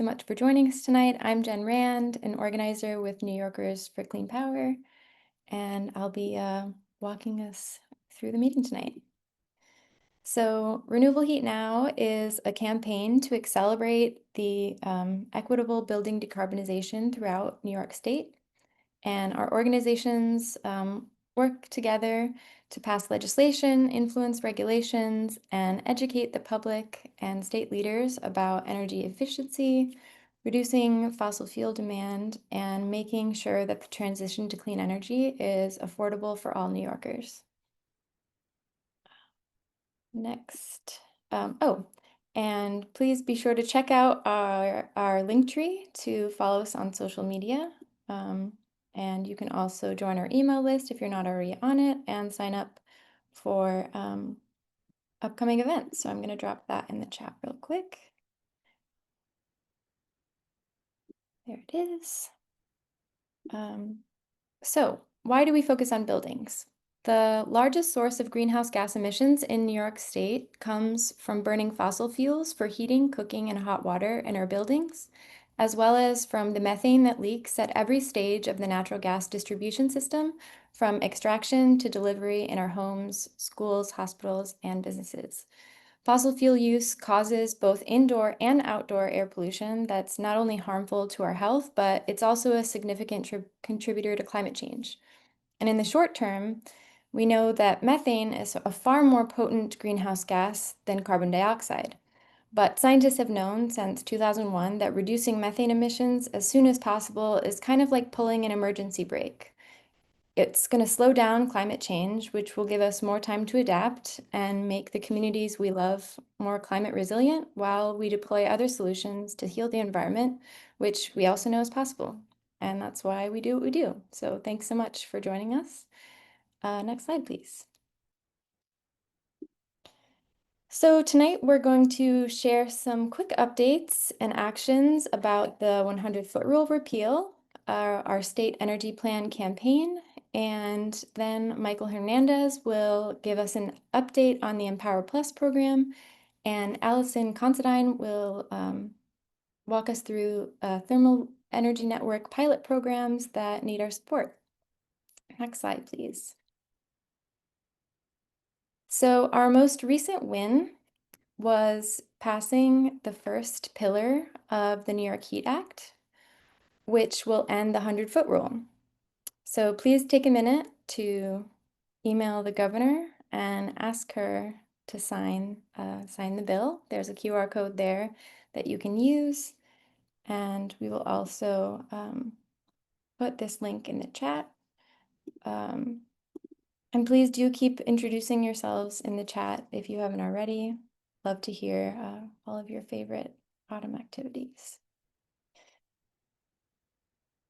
so much for joining us tonight. I'm Jen Rand, an organizer with New Yorkers for Clean Power, and I'll be walking us through the meeting tonight. So, Renewable Heat Now is a campaign to accelerate the equitable building decarbonization throughout New York State. And our organizations work together to pass legislation, influence regulations, and educate the public and state leaders about energy efficiency, reducing fossil fuel demand, and making sure that the transition to clean energy is affordable for all New Yorkers. Next. And please be sure to check out our link tree to follow us on social media. And you can also join our email list if you're not already on it and sign up for upcoming events. So I'm going to drop that in the chat real quick. There it is. So why do we focus on buildings? The largest source of greenhouse gas emissions in New York State comes from burning fossil fuels for heating, cooking, and hot water in our buildings, as well as from the methane that leaks at every stage of the natural gas distribution system, from extraction to delivery in our homes, schools, hospitals, and businesses. Fossil fuel use causes both indoor and outdoor air pollution that's not only harmful to our health, but it's also a significant contributor to climate change. And in the short term, we know that methane is a far more potent greenhouse gas than carbon dioxide. But scientists have known since 2001 that reducing methane emissions as soon as possible is kind of like pulling an emergency brake. It's going to slow down climate change, which will give us more time to adapt and make the communities we love more climate resilient while we deploy other solutions to heal the environment, which we also know is possible. And that's why we do what we do. So thanks so much for joining us. Next slide, please. So tonight we're going to share some quick updates and actions about the 100-foot rule repeal, our state energy plan campaign, and then Michael Hernandez will give us an update on the Empower Plus program, and Allison Considine will walk us through thermal energy network pilot programs that need our support. Next slide, please. So our most recent win was passing the first pillar of the New York Heat Act, which will end the 100-foot rule. So please take a minute to email the governor and ask her to sign the bill. There's a QR code there that you can use, and we will also put this link in the chat. And please do keep introducing yourselves in the chat if you haven't already. Love to hear all of your favorite autumn activities.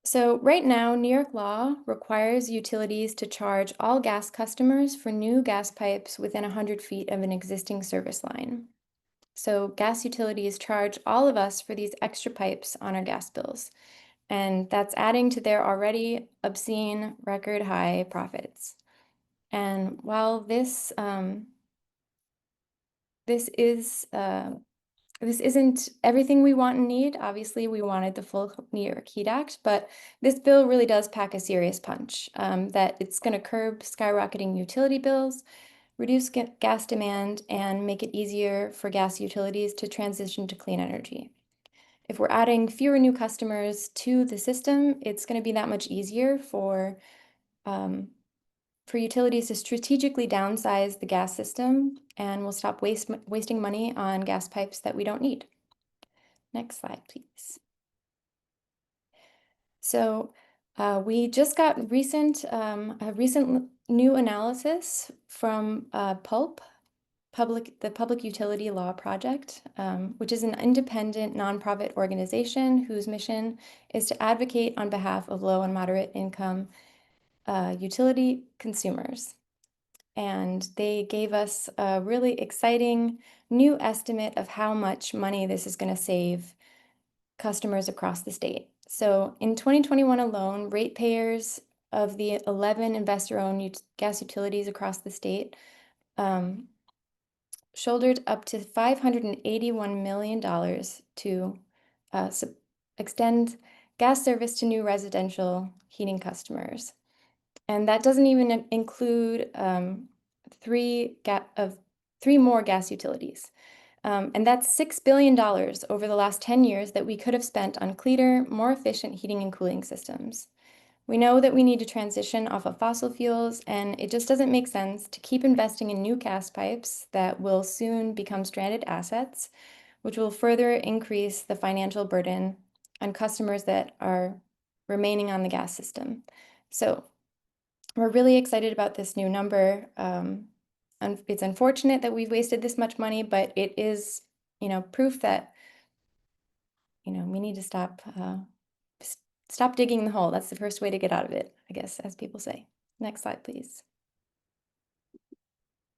So right now, New York law requires utilities to charge all gas customers for new gas pipes within 100 feet of an existing service line. So gas utilities charge all of us for these extra pipes on our gas bills, and that's adding to their already obscene record high profits. And while this isn't everything we want and need. Obviously, we wanted the full New York Heat Act, but this bill really does pack a serious punch, that it's going to curb skyrocketing utility bills, reduce gas demand, and make it easier for gas utilities to transition to clean energy. If we're adding fewer new customers to the system, it's going to be that much easier for utilities to strategically downsize the gas system, and we'll stop wasting money on gas pipes that we don't need. Next slide, please. So we just got a recent new analysis from PULP, the Public Utility Law Project, which is an independent nonprofit organization whose mission is to advocate on behalf of low and moderate income utility consumers. And they gave us a really exciting new estimate of how much money this is going to save customers across the state. So in 2021 alone, ratepayers of the 11 investor-owned gas utilities across the state shouldered up to $581 million to extend gas service to new residential heating customers. And that doesn't even include three more gas utilities. And that's $6 billion over the last 10 years that we could have spent on cleaner, more efficient heating and cooling systems. We know that we need to transition off of fossil fuels, and it just doesn't make sense to keep investing in new gas pipes that will soon become stranded assets, which will further increase the financial burden on customers that are remaining on the gas system. So we're really excited about this new number. And it's unfortunate that we've wasted this much money, but it is, proof that, we need to stop digging the hole. That's the first way to get out of it, I guess, as people say. Next slide, please.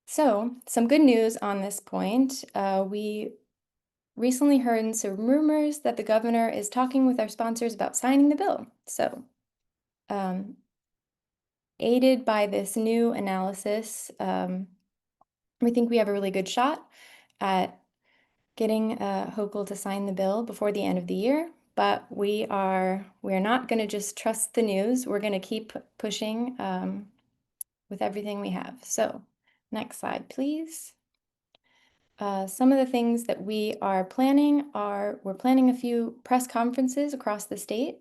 So, some good news on this point. We recently heard some rumors that the governor is talking with our sponsors about signing the bill. So, aided by this new analysis, we think we have a really good shot at getting Hochul to sign the bill before the end of the year. But we're not going to just trust the news. We're going to keep pushing with everything we have. So, next slide, please. Some of the things that we are planning we're planning a few press conferences across the state.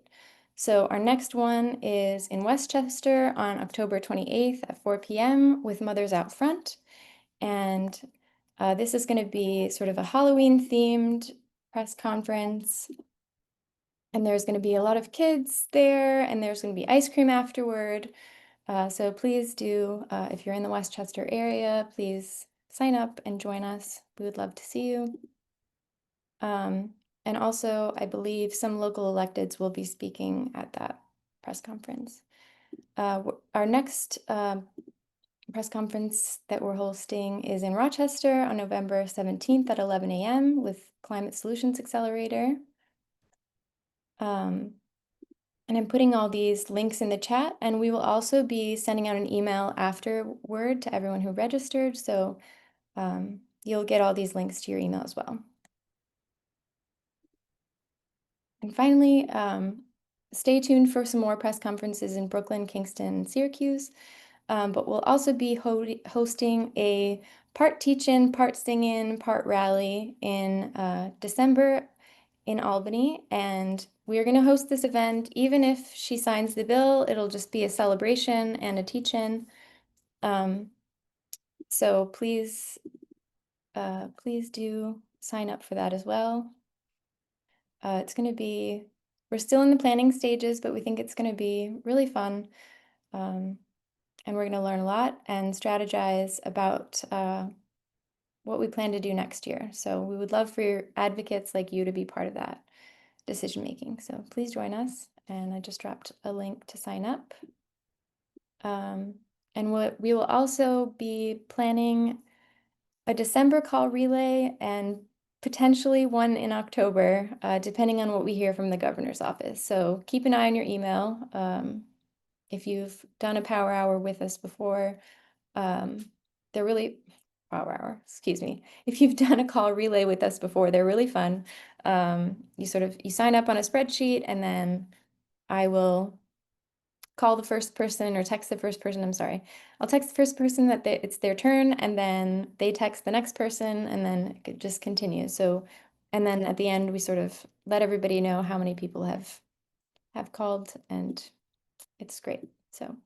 So our next one is in Westchester on October 28th at 4 p.m. with Mothers Out Front. And this is going to be sort of a Halloween-themed press conference. And there's going to be a lot of kids there, and there's going to be ice cream afterward. So please do, if you're in the Westchester area, please sign up and join us. We would love to see you. And also, I believe some local electeds will be speaking at that press conference. Our next press conference that we're hosting is in Rochester on November 17th at 11 a.m. with Climate Solutions Accelerator. And I'm putting all these links in the chat, and we will also be sending out an email afterward to everyone who registered. So you'll get all these links to your email as well. And finally, stay tuned for some more press conferences in Brooklyn, Kingston, and Syracuse. But we'll also be hosting a part teach-in, part sing-in, part rally in December in Albany. And we're going to host this event. Even if she signs the bill, it'll just be a celebration and a teach-in. So please do sign up for that as well. We're still in the planning stages, but we think it's going to be really fun. And we're going to learn a lot and strategize about what we plan to do next year. So we would love for your advocates like you to be part of that decision making. So please join us. And I just dropped a link to sign up. And we will also be planning a December call relay and potentially one in October, depending on what we hear from the governor's office. So keep an eye on your email. If you've done a power hour with us before, excuse me. If you've done a call relay with us before, they're really fun. You sign up on a spreadsheet, and then I will call the first person or text the first person. I'm sorry. I'll text the first person that it's their turn, and then they text the next person, and then it just continues. So, and then at the end, we sort of let everybody know how many people have called, and it's great. So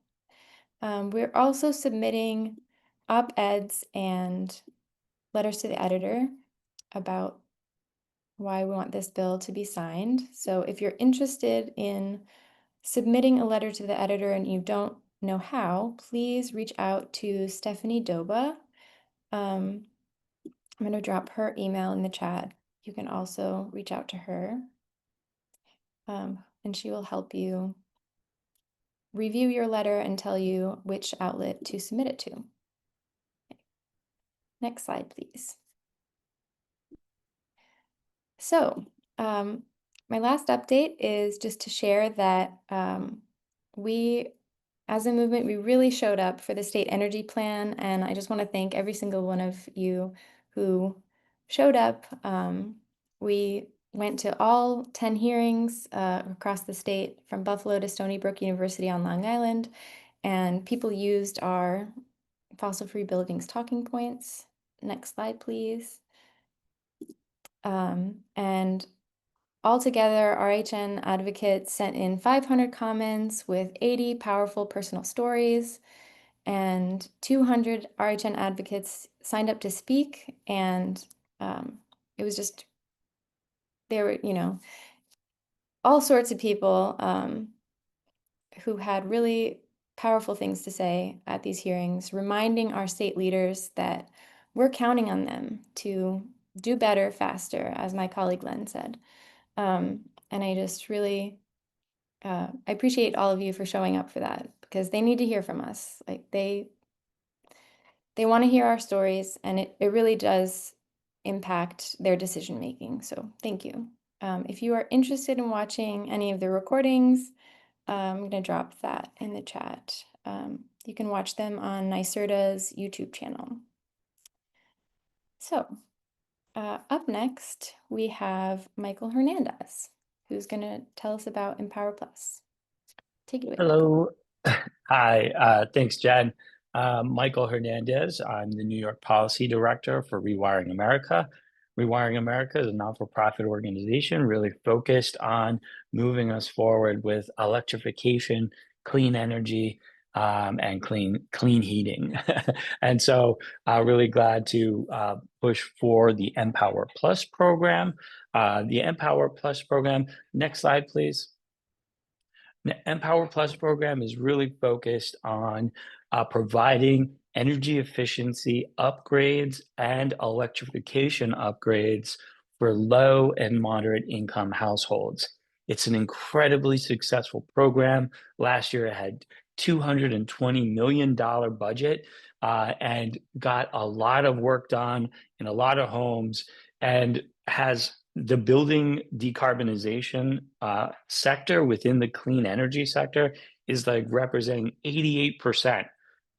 we're also submitting op-eds and letters to the editor about why we want this bill to be signed. So if you're interested in submitting a letter to the editor and you don't know how, please reach out to Stephanie Doba. I'm going to drop her email in the chat. You can also reach out to her, and she will help you review your letter and tell you which outlet to submit it to. Okay. Next slide, please. So, my last update is just to share that we, as a movement, we really showed up for the state energy plan, and I just want to thank every single one of you who showed up. We, went to all 10 hearings across the state, from Buffalo to Stony Brook University on Long Island, and people used our fossil-free buildings talking points. Next slide, please. And altogether, RHN advocates sent in 500 comments with 80 powerful personal stories, and 200 RHN advocates signed up to speak. And it was just, there were, all sorts of people who had really powerful things to say at these hearings, reminding our state leaders that we're counting on them to do better faster, as my colleague Len said. And I just really I appreciate all of you for showing up for that, because they need to hear from us. Like they want to hear our stories, and it really does impact their decision making. So thank you. If you are interested in watching any of the recordings, I'm going to drop that in the chat. You can watch them on NYSERDA's YouTube channel. So up next, we have Michael Hernandez, who's going to tell us about Empower Plus. Take it away, Hello. Hi. Thanks, Jen. Michael Hernandez. I'm the New York Policy Director for Rewiring America. Rewiring America is a non-for-profit organization really focused on moving us forward with electrification, clean energy, and clean heating. And so really glad to push for the Empower Plus program. The Empower Plus program, next slide, please. The Empower Plus program is really focused on providing energy efficiency upgrades and electrification upgrades for low and moderate income households. It's an incredibly successful program. Last year, it had $220 million budget and got a lot of work done in a lot of homes, and has the building decarbonization sector within the clean energy sector is like representing 88%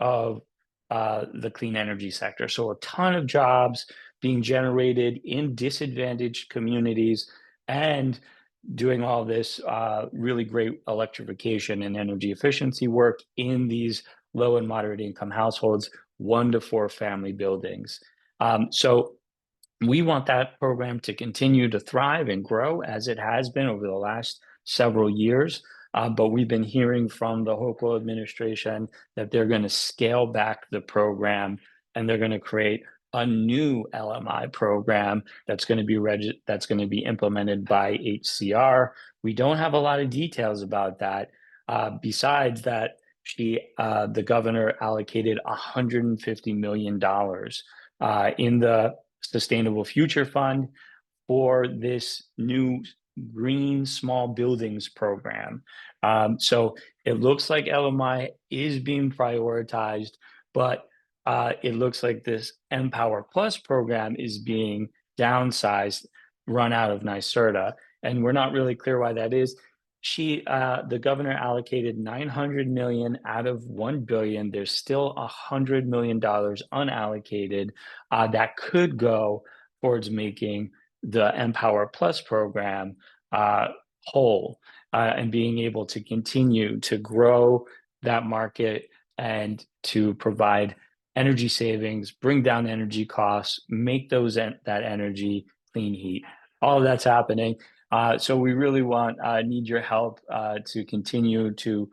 of the clean energy sector. So a ton of jobs being generated in disadvantaged communities, and doing all this really great electrification and energy efficiency work in these low and moderate income households, 1 to 4 family buildings. So we want that program to continue to thrive and grow as it has been over the last several years. But we've been hearing from the Hochul administration that they're going to scale back the program, and they're going to create a new LMI program that's going to be implemented by HCR. We don't have a lot of details about that. Besides that, the governor allocated $150 million in the Sustainable Future Fund for this new green small buildings program. So it looks like LMI is being prioritized, but it looks like this Empower Plus program is being downsized, run out of NYSERDA, and we're not really clear why that is. The governor allocated $900 million out of $1 billion. There's still $100 million unallocated that could go towards making the Empower Plus program whole and being able to continue to grow that market and to provide energy savings, bring down energy costs, make that energy clean heat. All of that's happening. So we really need your help to continue to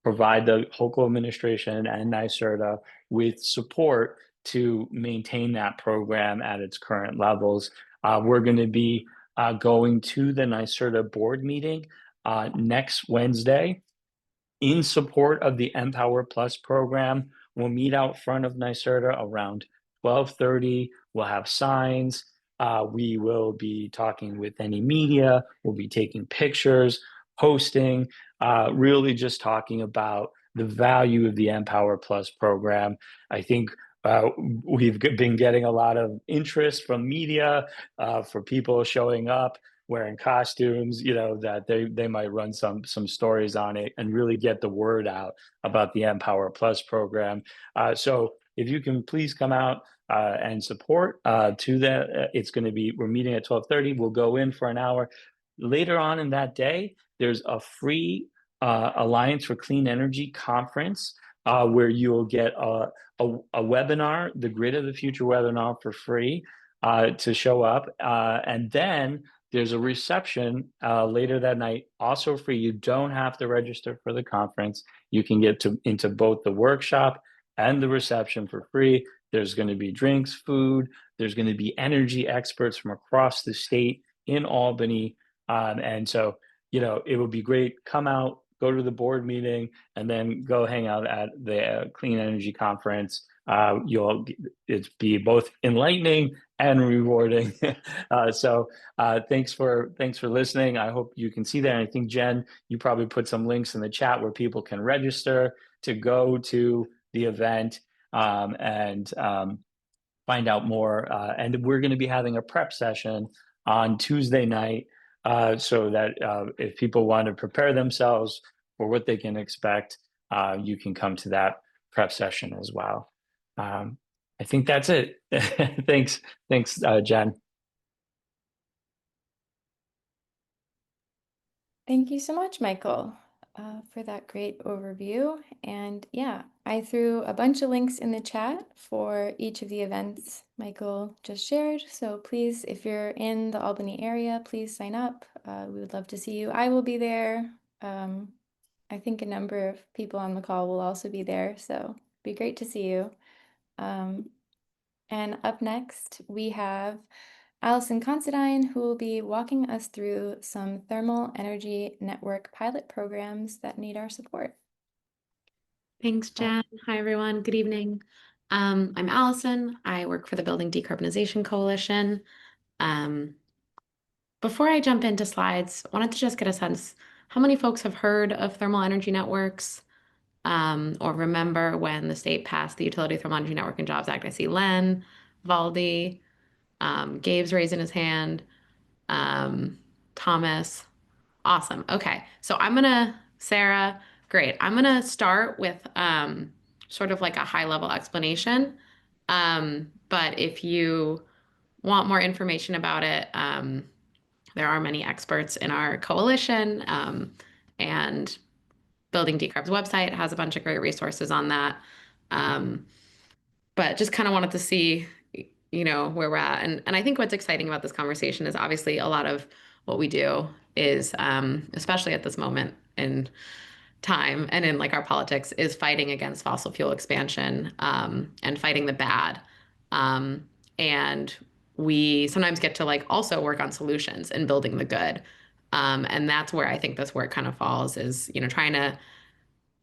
provide the Hochul administration and NYSERDA with support to maintain that program at its current levels. We're going to be going to the NYSERDA board meeting next Wednesday in support of the Empower Plus program. We'll meet out front of NYSERDA around 12:30. We'll have signs. We will be talking with any media. We'll be taking pictures, posting, really just talking about the value of the Empower Plus program. I think we've been getting a lot of interest from media for people showing up wearing costumes, that they might run some stories on it and really get the word out about the Empower Plus program. So if you can please come out and support to that. It's going to be, we're meeting at 12:30. We'll go in for an hour. Later on in that day, there's a free Alliance for Clean Energy conference where you'll get a webinar, the Grid of the Future webinar for free to show up. And then there's a reception later that night, also free. You don't have to register for the conference. You can get into both the workshop and the reception for free. There's going to be drinks, food. There's going to be energy experts from across the state in Albany. And so, it would be great. Come out, go to the board meeting, and then go hang out at the Clean Energy Conference. It's be both enlightening and rewarding. Thanks for listening. I hope you can see that. And I think, Jen, you probably put some links in the chat where people can register to go to the event and find out more. And we're going to be having a prep session on Tuesday night so that if people want to prepare themselves for what they can expect, you can come to that prep session as well. I think that's it. Thanks, Jen. Thank you so much, Michael, for that great overview. And yeah, I threw a bunch of links in the chat for each of the events Michael just shared. So please, if you're in the Albany area, please sign up. We would love to see you. I will be there. I think a number of people on the call will also be there. So it'd be great to see you. And up next, we have Allison Considine, who will be walking us through some thermal energy network pilot programs that need our support. Thanks, Jen. Hi, everyone. Good evening. I'm Allison. I work for the Building Decarbonization Coalition. Before I jump into slides, I wanted to just get a sense, how many folks have heard of thermal energy networks or remember when the state passed the Utility Thermal Energy Network and Jobs Act? I see Len, Valdi, Gabe's raising his hand, Thomas. Awesome. Okay. So Sarah, great. I'm gonna start with sort of like a high level explanation. But if you want more information about it, there are many experts in our coalition, and Building Decarb's website has a bunch of great resources on that. But just kind of wanted to see, where we're at. And I think what's exciting about this conversation is obviously a lot of what we do is, especially at this moment in time and in like our politics, is fighting against fossil fuel expansion, and fighting the bad. And we sometimes get to like also work on solutions and building the good. And that's where I think this work kind of falls, is, trying to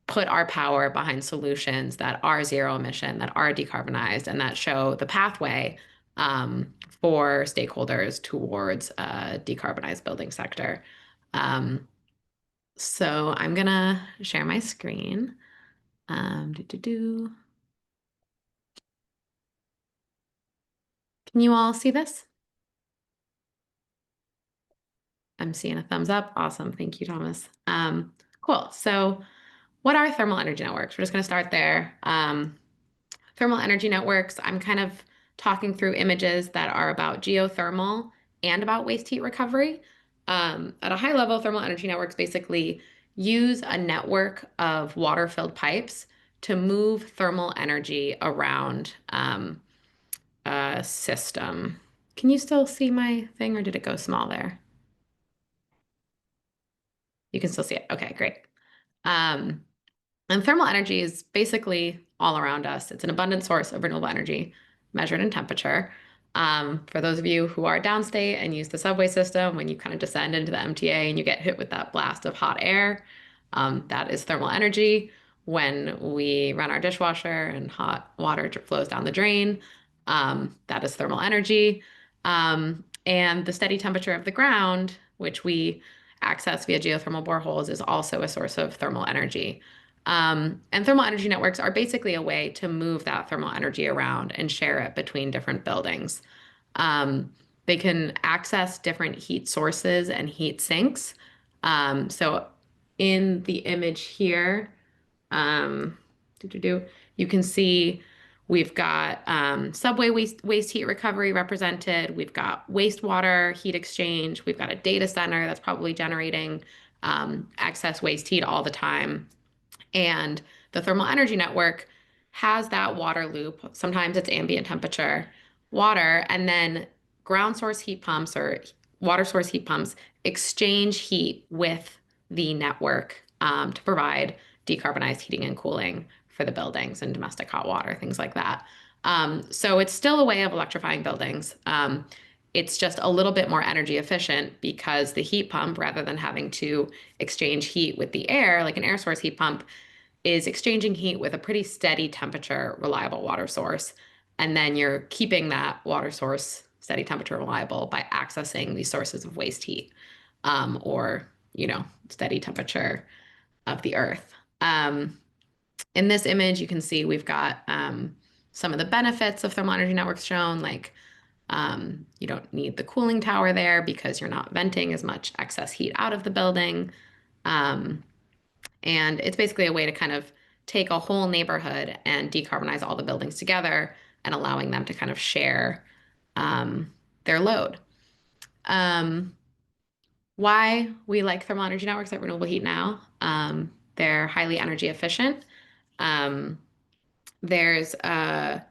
put our power behind solutions that are zero emission, that are decarbonized, and that show the pathway for stakeholders towards a decarbonized building sector. So I'm gonna share my screen. Can you all see this? I'm seeing a thumbs up. Awesome. Thank you, Thomas. Cool. So what are thermal energy networks? We're just going to start there. Thermal energy networks, I'm kind of talking through images that are about geothermal and about waste heat recovery. At a high level, thermal energy networks basically use a network of water-filled pipes to move thermal energy around a system. Can you still see my thing, or did it go small there? You can still see it. Okay, great. And thermal energy is basically all around us. It's an abundant source of renewable energy measured in temperature. For those of you who are downstate and use the subway system, when you kind of descend into the MTA and you get hit with that blast of hot air, that is thermal energy. When we run our dishwasher and hot water flows down the drain, that is thermal energy. And the steady temperature of the ground, which we access via geothermal boreholes, is also a source of thermal energy. And thermal energy networks are basically a way to move that thermal energy around and share it between different buildings. They can access different heat sources and heat sinks. So in the image here, you can see We've got subway waste heat recovery represented. We've got wastewater heat exchange. We've got a data center that's probably generating excess waste heat all the time. And the thermal energy network has that water loop. Sometimes it's ambient temperature water, and then ground source heat pumps or water source heat pumps exchange heat with the network to provide decarbonized heating and cooling for the buildings and domestic hot water, things like that. So it's still a way of electrifying buildings. It's just a little bit more energy efficient because the heat pump, rather than having to exchange heat with the air, like an air source heat pump, is exchanging heat with a pretty steady temperature, reliable water source. And then you're keeping that water source steady temperature reliable by accessing these sources of waste heat or, steady temperature of the earth. In this image, you can see we've got some of the benefits of thermal energy networks shown, like you don't need the cooling tower there because you're not venting as much excess heat out of the building. And it's basically a way to kind of take a whole neighborhood and decarbonize all the buildings together and allowing them to kind of share their load. Why we like thermal energy networks at Renewable Heat now? They're highly energy efficient. There's an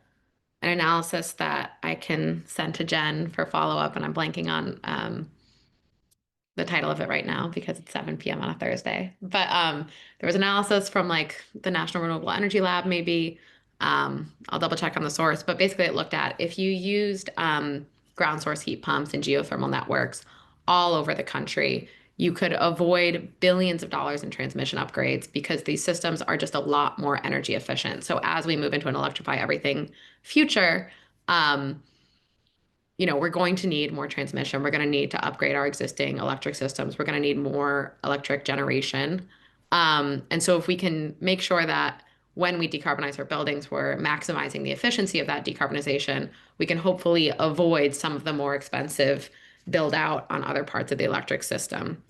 analysis that I can send to Jen for follow-up, and I'm blanking on the title of it right now because it's 7 p.m. on a Thursday. But there was analysis from like the National Renewable Energy Lab, maybe. I'll double check on the source, but basically it looked at if you used ground source heat pumps and geothermal networks all over the country, you could avoid billions of dollars in transmission upgrades because these systems are just a lot more energy efficient. So as we move into an electrify everything future, we're going to need more transmission. We're going to need to upgrade our existing electric systems. We're going to need more electric generation. And so if we can make sure that when we decarbonize our buildings, we're maximizing the efficiency of that decarbonization, we can hopefully avoid some of the more expensive build out on other parts of the electric system.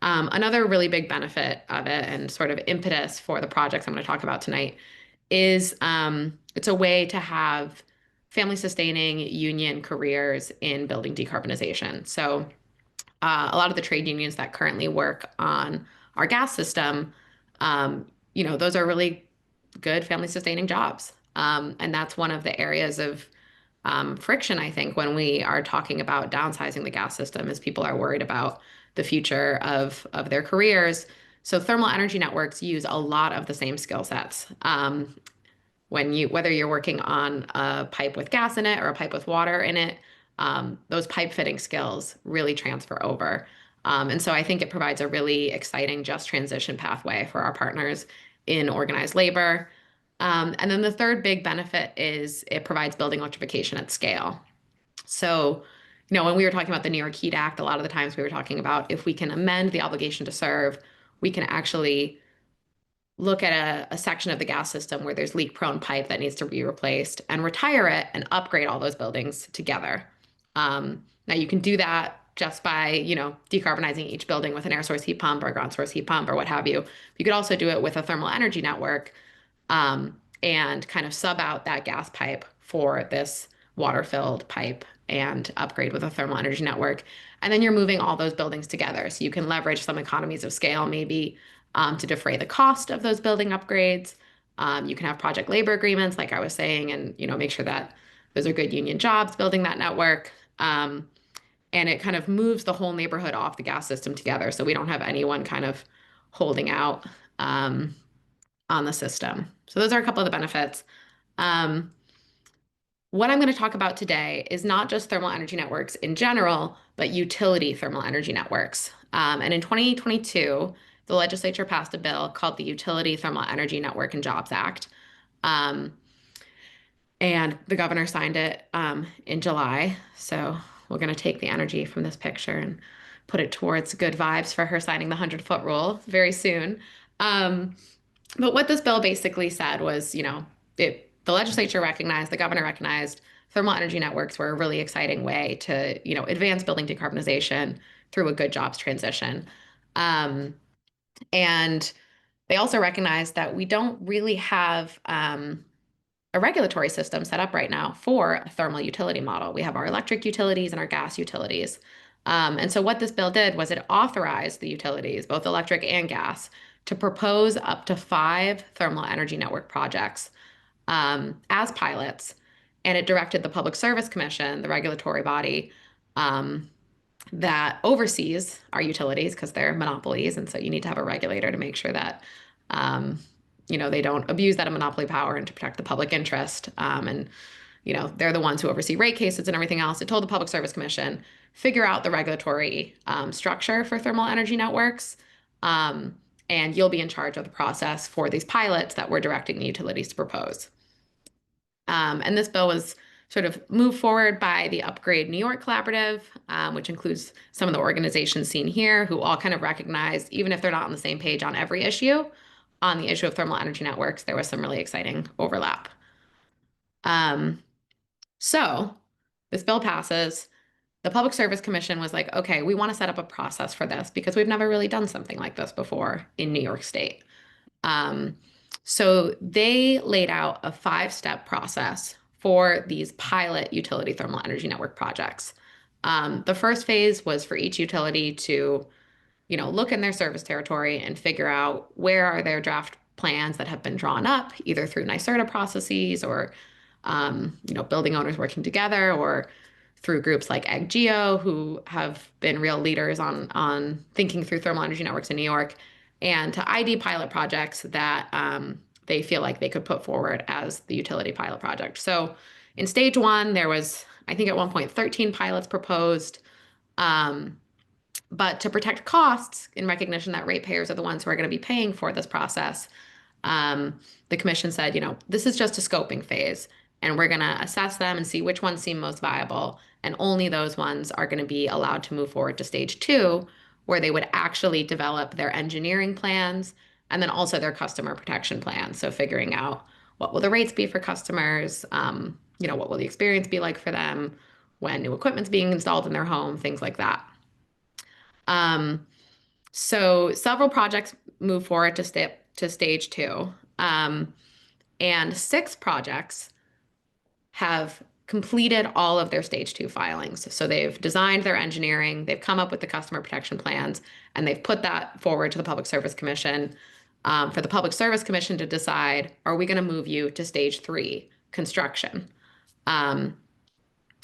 Another really big benefit of it and sort of impetus for the projects I'm going to talk about tonight is it's a way to have family sustaining union careers in building decarbonization. So a lot of the trade unions that currently work on our gas system, those are really good family sustaining jobs. And that's one of the areas of friction, I think, when we are talking about downsizing the gas system, is people are worried about the future of their careers. So thermal energy networks use a lot of the same skill sets. Whether you're working on a pipe with gas in it or a pipe with water in it, those pipe fitting skills really transfer over. And so I think it provides a really exciting just transition pathway for our partners in organized labor. And then the third big benefit is it provides building electrification at scale. So, when we were talking about the New York Heat Act, a lot of the times we were talking about if we can amend the obligation to serve, we can actually look at a section of the gas system where there's leak prone pipe that needs to be replaced and retire it and upgrade all those buildings together. Now you can do that just by, decarbonizing each building with an air source heat pump or a ground source heat pump or what have you. You could also do it with a thermal energy network and kind of sub out that gas pipe for this water filled pipe and upgrade with a thermal energy network. And then you're moving all those buildings together. So you can leverage some economies of scale, maybe to defray the cost of those building upgrades. You can have project labor agreements, like I was saying, and make sure that those are good union jobs building that network. And it kind of moves the whole neighborhood off the gas system together, so we don't have anyone kind of holding out on the system. So those are a couple of the benefits. What I'm going to talk about today is not just thermal energy networks in general, but utility thermal energy networks. And in 2022, the legislature passed a bill called the Utility Thermal Energy Network and Jobs Act. And the governor signed it in July. So we're going to take the energy from this picture and put it towards good vibes for her signing the 100-foot rule very soon. But what this bill basically said was, the legislature recognized, the governor recognized thermal energy networks were a really exciting way to, advance building decarbonization through a good jobs transition. And they also recognized that we don't really have a regulatory system set up right now for a thermal utility model. We have our electric utilities and our gas utilities. And so what this bill did was it authorized the utilities, both electric and gas, to propose up to 5 thermal energy network projects as pilots. And it directed the Public Service Commission, the regulatory body, um, that oversees our utilities because they're monopolies, and so you need to have a regulator to make sure that um, they don't abuse that monopoly power and to protect the public interest. And they're the ones who oversee rate cases and everything else. It told the Public Service Commission figure out the regulatory structure for thermal energy networks, um, and you'll be in charge of the process for these pilots that we're directing the utilities to propose. And this bill was sort of moved forward by the Upgrade New York Collaborative, which includes some of the organizations seen here who all kind of recognize, even if they're not on the same page on every issue, on the issue of thermal energy networks, there was some really exciting overlap. Um, so this bill passes. The Public Service Commission was like, okay, we want to set up a process for this because we've never really done something like this before in New York State. Um, so they laid out a 5-step process for these pilot utility thermal energy network projects. The first phase was for each utility to, look in their service territory and figure out where are their draft plans that have been drawn up, either through NYSERDA processes or, building owners working together, or through groups like AgGeo, who have been real leaders on thinking through thermal energy networks in New York, and to ID pilot projects that they feel like they could put forward as the utility pilot project. So in stage 1, there was, I think at one point, 13 pilots proposed. Um, but to protect costs, in recognition that ratepayers are the ones who are going to be paying for this process, um, the commission said, this is just a scoping phase, and we're going to assess them and see which ones seem most viable. And only those ones are going to be allowed to move forward to stage 2, where they would actually develop their engineering plans and then also their customer protection plans. So figuring out what will the rates be for customers, what will the experience be like for them when new equipment's being installed in their home, things like that. Um, so several projects move forward to stage 2, and 6 projects have completed all of their stage 2 filings. So they've designed their engineering, they've come up with the customer protection plans, and they've put that forward to the Public Service Commission, for the Public Service Commission to decide, are we going to move you to stage 3, construction? Um,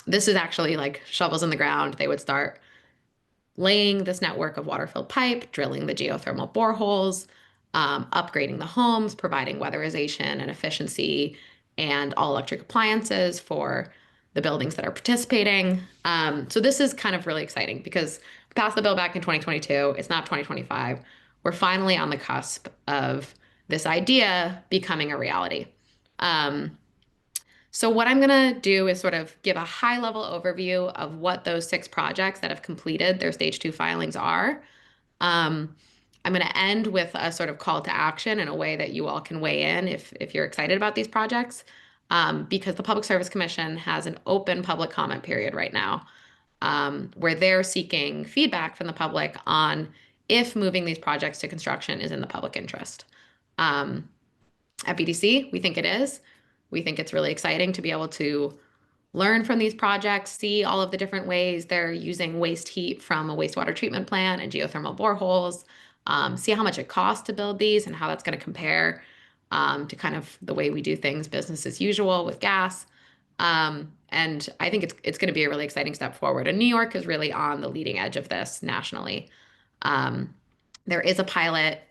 this is actually like shovels in the ground. They would start laying this network of water-filled pipe, drilling the geothermal boreholes, upgrading the homes, providing weatherization and efficiency and all electric appliances for the buildings that are participating. So this is kind of really exciting because we passed the bill back in 2022. It's not 2025. We're finally on the cusp of this idea becoming a reality. So what I'm going to do is sort of give a high-level overview of what those 6 projects that have completed their stage 2 filings are. Um, I'm going to end with a sort of call to action in a way that you all can weigh in if you're excited about these projects, because the Public Service Commission has an open public comment period right now, where they're seeking feedback from the public on if moving these projects to construction is in the public interest. Um, at BDC, we think it is. We think it's really exciting to be able to learn from these projects, see all of the different ways they're using waste heat from a wastewater treatment plant and geothermal boreholes, see how much it costs to build these and how that's going to compare to kind of the way we do things business as usual with gas. And I think it's going to be a really exciting step forward. And New York is really on the leading edge of this nationally. Um, there is a pilot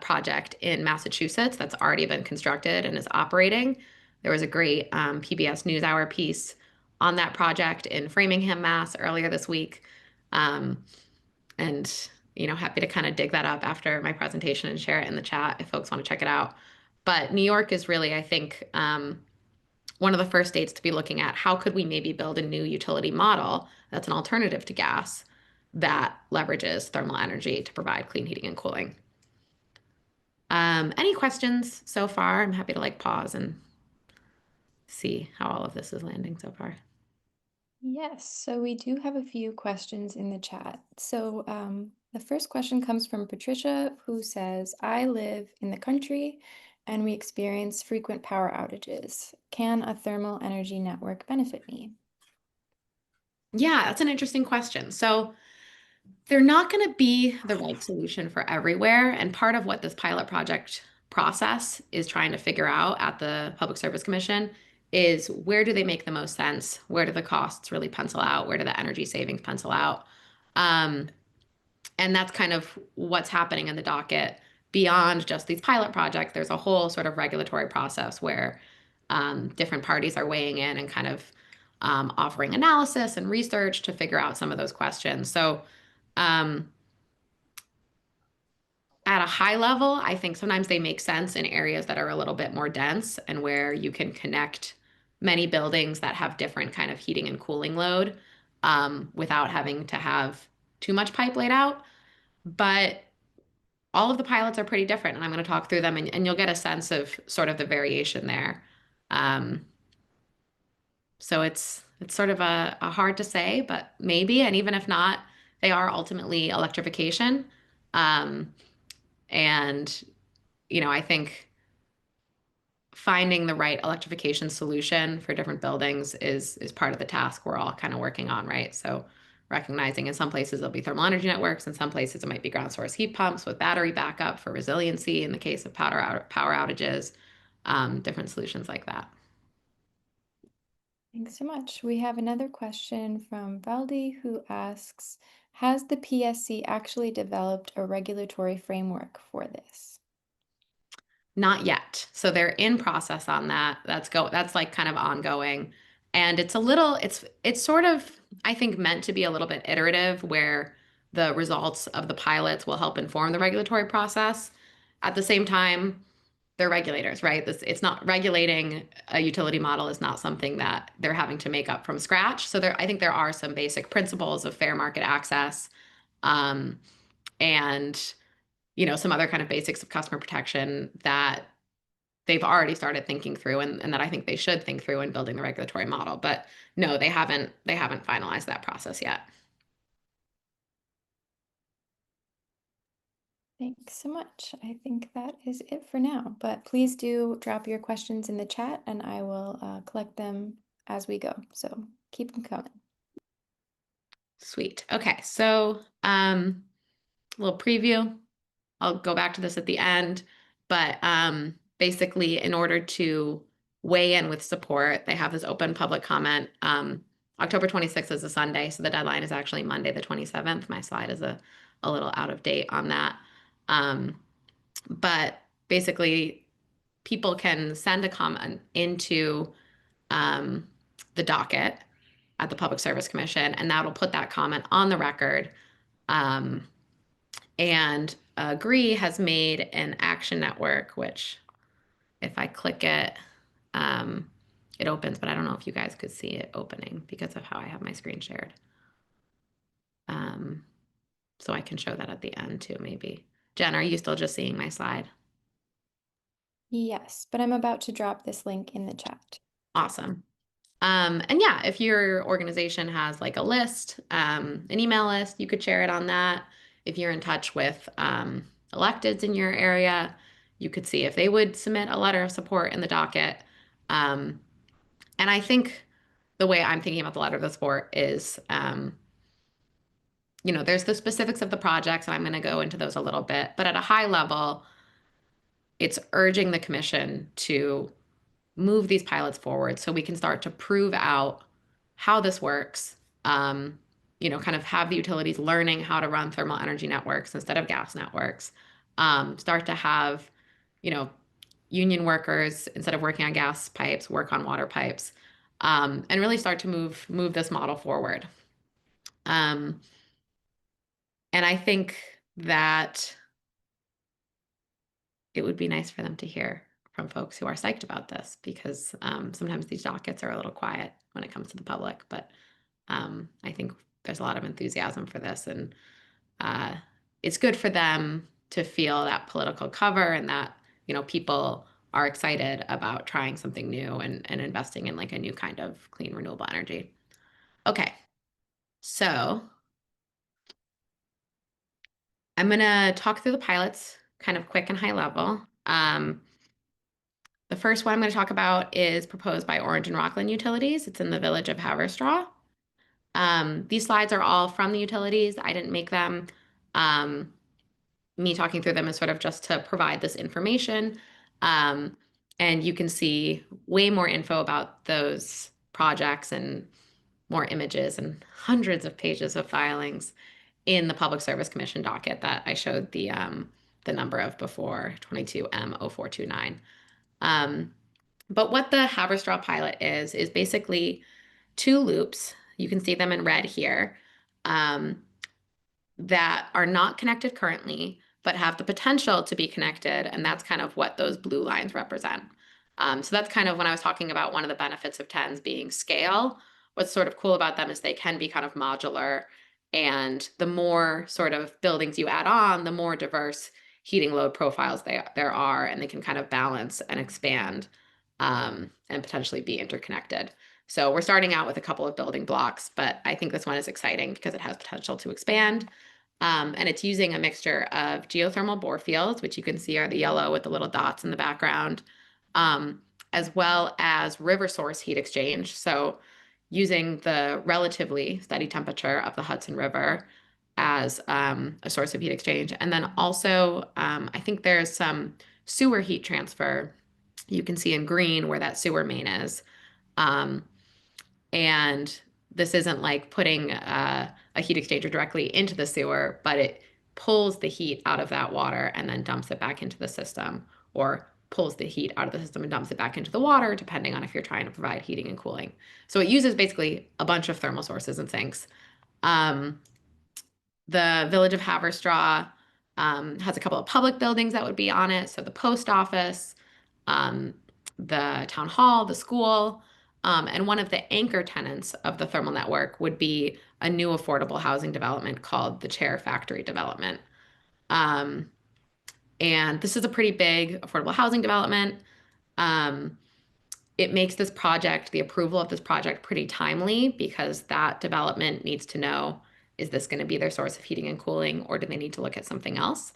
project in Massachusetts that's already been constructed and is operating. There was a great PBS NewsHour piece on that project in Framingham, Mass. Earlier this week. Um, and, happy to kind of dig that up after my presentation and share it in the chat if folks want to check it out. But New York is really, I think, one of the first states to be looking at how could we maybe build a new utility model that's an alternative to gas that leverages thermal energy to provide clean heating and cooling. Any questions so far? I'm happy to pause and see how all of this is landing so far. Yes, so we do have a few questions in the chat. So the first question comes from Patricia, who says, I live in the country and we experience frequent power outages. Can a thermal energy network benefit me? Yeah, that's an interesting question. So they're not going to be the right solution for everywhere. And part of what this pilot project process is trying to figure out at the Public Service Commission is where do they make the most sense? Where do the costs really pencil out? Where do the energy savings pencil out? Um, and that's kind of what's happening in the docket beyond just these pilot projects. There's a whole sort of regulatory process where different parties are weighing in and kind of offering analysis and research to figure out some of those questions. So, um, at a high level, I think sometimes they make sense in areas that are a little bit more dense and where you can connect many buildings that have different kind of heating and cooling load without having to have too much pipe laid out. But all of the pilots are pretty different, and I'm going to talk through them, and you'll get a sense of sort of the variation there. Um, so it's sort of a hard to say, but maybe, and even if not, they are ultimately electrification. Um, and I think finding the right electrification solution for different buildings is part of the task we're all kind of working on, right? So recognizing in some places there'll be thermal energy networks, in some places it might be ground source heat pumps with battery backup for resiliency in the case of power outages, different solutions like that. Thanks so much. We have another question from Valdi who asks, has the PSC actually developed a regulatory framework for this? Not yet. So they're in process on that. That's like kind of ongoing. And it's sort of, I think, meant to be a little bit iterative where the results of the pilots will help inform the regulatory process. At the same time, they're regulators, right? It's not regulating a utility model is not something that they're having to make up from scratch. So I think there are some basic principles of fair market access, um, and some other kind of basics of customer protection that they've already started thinking through and that I think they should think through in building the regulatory model. But no, they haven't finalized that process yet. Thanks so much. I think that is it for now, but please do drop your questions in the chat and I will collect them as we go. So keep them coming. Sweet. Okay, so a little preview. I'll go back to this at the end, but basically, in order to weigh in with support, they have this open public comment. October 26th is a Sunday, so the deadline is actually Monday the 27th. My slide is a little out of date on that. Um, but basically, people can send a comment into um, the docket at the Public Service Commission, and that'll put that comment on the record. Um, and Agree has made an action network, which if I click it, um, it opens, but I don't know if you guys could see it opening because of how I have my screen shared. Um, so I can show that at the end too, maybe. Jen, are you still just seeing my slide? Yes, but I'm about to drop this link in the chat. Awesome. And yeah, if your organization has like a list, an email list, you could share it on that. If you're in touch with electeds in your area, you could see if they would submit a letter of support in the docket. Um, and I think the way I'm thinking about the letter of support is, there's the specifics of the projects, and I'm going to go into those a little bit. But at a high level, it's urging the commission to move these pilots forward so we can start to prove out how this works. Kind of have the utilities learning how to run thermal energy networks instead of gas networks. Start to have, you know, union workers instead of working on gas pipes, work on water pipes, and really start to move this model forward. Um, and I think that it would be nice for them to hear from folks who are psyched about this because sometimes these dockets are a little quiet when it comes to the public. But I think there's a lot of enthusiasm for this, and uh, it's good for them to feel that political cover and that people are excited about trying something new and investing in like a new kind of clean renewable energy. Okay, so I'm gonna talk through the pilots kind of quick and high level. The first one I'm going to talk about is proposed by Orange and Rockland Utilities. It's in the village of Haverstraw. These slides are all from the utilities. I didn't make them. Um, Me talking through them is sort of just to provide this information. Um, and you can see way more info about those projects and more images and hundreds of pages of filings in the Public Service Commission docket that I showed the number of before, 22M0429. But what the Haverstraw pilot is basically two loops. You can see them in red here. Um, that are not connected currently, but have the potential to be connected. And that's kind of what those blue lines represent. So that's kind of when I was talking about one of the benefits of TENS being scale. What's sort of cool about them is they can be kind of modular. And the more sort of buildings you add on, the more diverse heating load profiles there are, and they can kind of balance and expand and potentially be interconnected. So we're starting out with a couple of building blocks, but I think this one is exciting because it has potential to expand. And it's using a mixture of geothermal bore fields, which you can see are the yellow with the little dots in the background, um, as well as river source heat exchange. So using the relatively steady temperature of the Hudson River as a source of heat exchange. And then also, I think there's some sewer heat transfer. You can see in green where that sewer main is. Um, and this isn't like putting a heat exchanger directly into the sewer, but it pulls the heat out of that water and then dumps it back into the system, or pulls the heat out of the system and dumps it back into the water, depending on if you're trying to provide heating and cooling. So it uses basically a bunch of thermal sources and sinks. Um, the village of Haverstraw has a couple of public buildings that would be on it. So the post office, um, the town hall, the school, and one of the anchor tenants of the thermal network would be a new affordable housing development called the Chair Factory Development. Um, and this is a pretty big affordable housing development. Um, it makes this project, the approval of this project, pretty timely because that development needs to know, is this going to be their source of heating and cooling, or do they need to look at something else?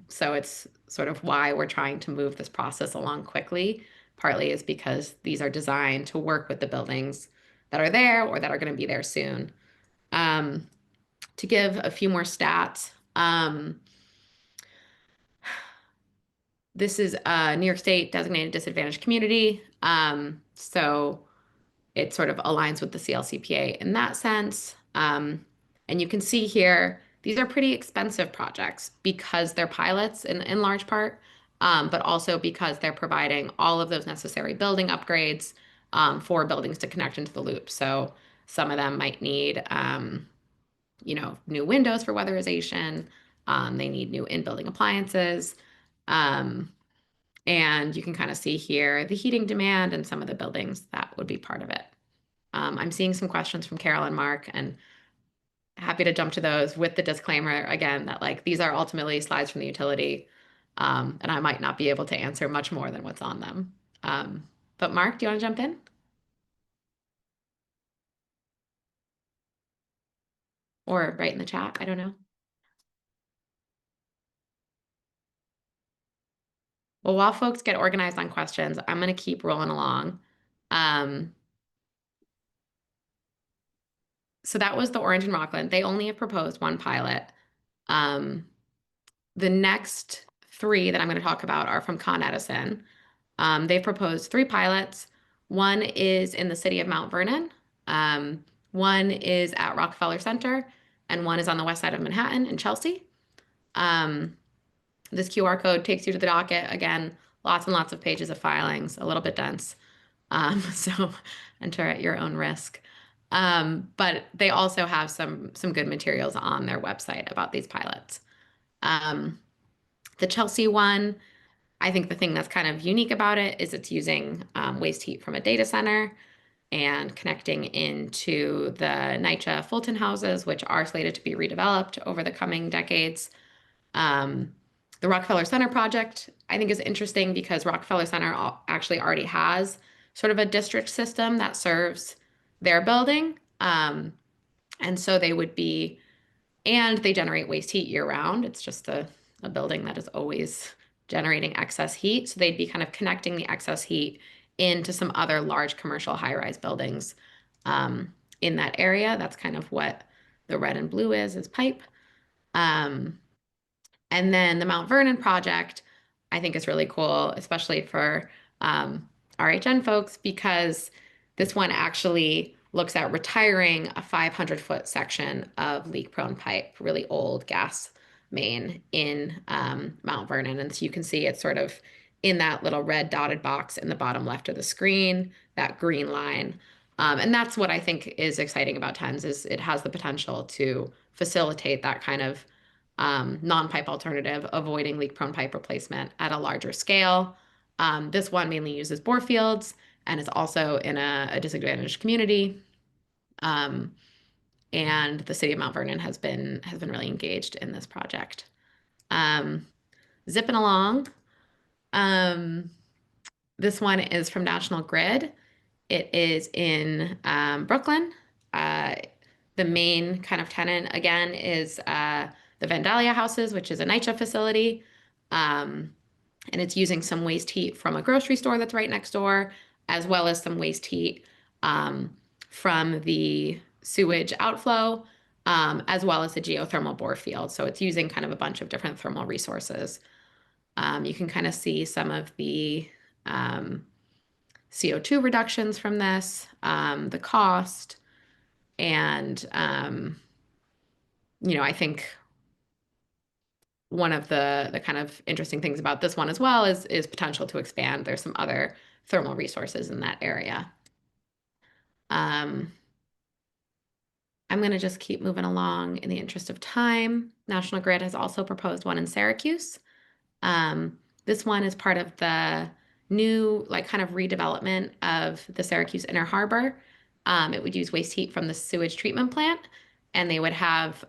So it's sort of why we're trying to move this process along quickly. Partly is because these are designed to work with the buildings that are there or that are going to be there soon. Um, to give a few more stats, this is a New York State designated disadvantaged community. So it sort of aligns with the CLCPA in that sense. And you can see here, these are pretty expensive projects because they're pilots in large part, but also because they're providing all of those necessary building upgrades for buildings to connect into the loop. So some of them might need, new windows for weatherization. They need new in-building appliances. Um, and you can kind of see here the heating demand and some of the buildings that would be part of it. I'm seeing some questions from Carol and Mark, and happy to jump to those with the disclaimer again that like these are ultimately slides from the utility, and I might not be able to answer much more than what's on them. But Mark, do you want to jump in? Or write in the chat? I don't know. Well, while folks get organized on questions, I'm going to keep rolling along. Um, so that was the Orange and Rockland. They only have proposed one pilot. Um, the next three that I'm going to talk about are from Con Edison. They've proposed three pilots. One is in the city of Mount Vernon. One is at Rockefeller Center, and one is on the west side of Manhattan in Chelsea. This QR code takes you to the docket. Again, lots and lots of pages of filings, a little bit dense. So enter at your own risk. But they also have some good materials on their website about these pilots. The Chelsea one, I think the thing that's kind of unique about it is it's using waste heat from a data center and connecting into the NYCHA Fulton houses, which are slated to be redeveloped over the coming decades. The Rockefeller Center project, I think, is interesting because Rockefeller Center actually already has sort of a district system that serves their building. And so they would be, and they generate waste heat year round. It's just a building that is always generating excess heat. So they'd be kind of connecting the excess heat into some other large commercial high-rise buildings in that area. That's kind of what the red and blue is pipe. Um, and then the Mount Vernon project, I think is really cool, especially for RHN folks, because this one actually looks at retiring a 500-foot section of leak-prone pipe, really old gas main in Mount Vernon. And so you can see it's sort of in that little red dotted box in the bottom left of the screen, that green line. And that's what I think is exciting about TENS is it has the potential to facilitate that kind of non-pipe alternative, avoiding leak-prone pipe replacement at a larger scale. This one mainly uses bore fields and is also in a disadvantaged community. And the city of Mount Vernon has been really engaged in this project. Zipping along, this one is from National Grid. It is in Brooklyn. The main kind of tenant again is the Vandalia houses, which is a NYCHA facility. And it's using some waste heat from a grocery store that's right next door, as well as some waste heat from the sewage outflow, as well as the geothermal bore field. So it's using kind of a bunch of different thermal resources. You can kind of see some of the CO2 reductions from this, the cost, and I think one of the kind of interesting things about this one as well is potential to expand. There's some other thermal resources in that area. I'm going to just keep moving along in the interest of time. National Grid has also proposed one in Syracuse. This one is part of the new, like, kind of redevelopment of the Syracuse Inner Harbor. It would use waste heat from the sewage treatment plant, and they would have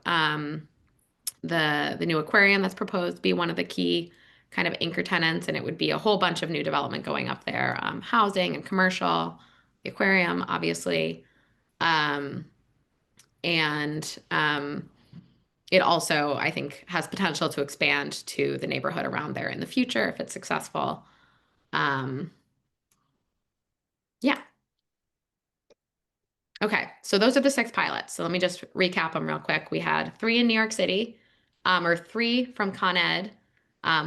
the new aquarium that's proposed be one of the key kind of anchor tenants, and it would be a whole bunch of new development going up there, housing and commercial, the aquarium, obviously. And it also, I think, has potential to expand to the neighborhood around there in the future if it's successful. Yeah. Okay, so those are the 6 pilots. So let me just recap them real quick. We had 3 in New York City, or 3 from Con Ed,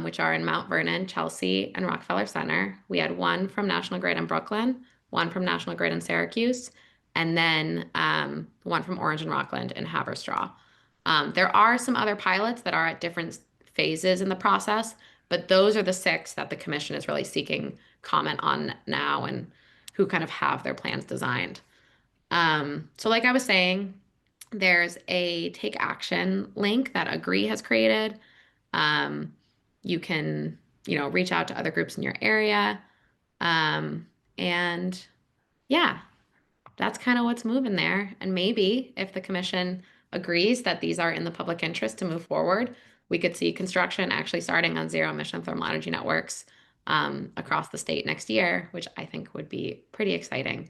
which are in Mount Vernon, Chelsea, and Rockefeller Center. We had 1 from National Grid in Brooklyn, 1 from National Grid in Syracuse, and then 1 from Orange and Rockland in Haverstraw. There are some other pilots that are at different phases in the process, but those are the 6 that the commission is really seeking comment on now and who kind of have their plans designed. So like I was saying, there's a take action link that Agree has created. You can, reach out to other groups in your area. And yeah, that's kind of what's moving there. And maybe if the commission agrees that these are in the public interest to move forward, we could see construction actually starting on zero emission thermal energy networks across the state next year, which I think would be pretty exciting,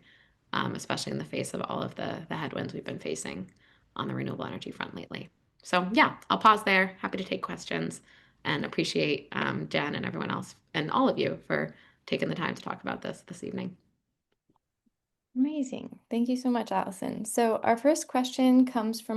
especially in the face of all of the headwinds we've been facing on the renewable energy front lately. So yeah, I'll pause there. Happy to take questions and appreciate Jen and everyone else and all of you for taking the time to talk about this evening. Amazing. Thank you so much, Allison. So our first question comes from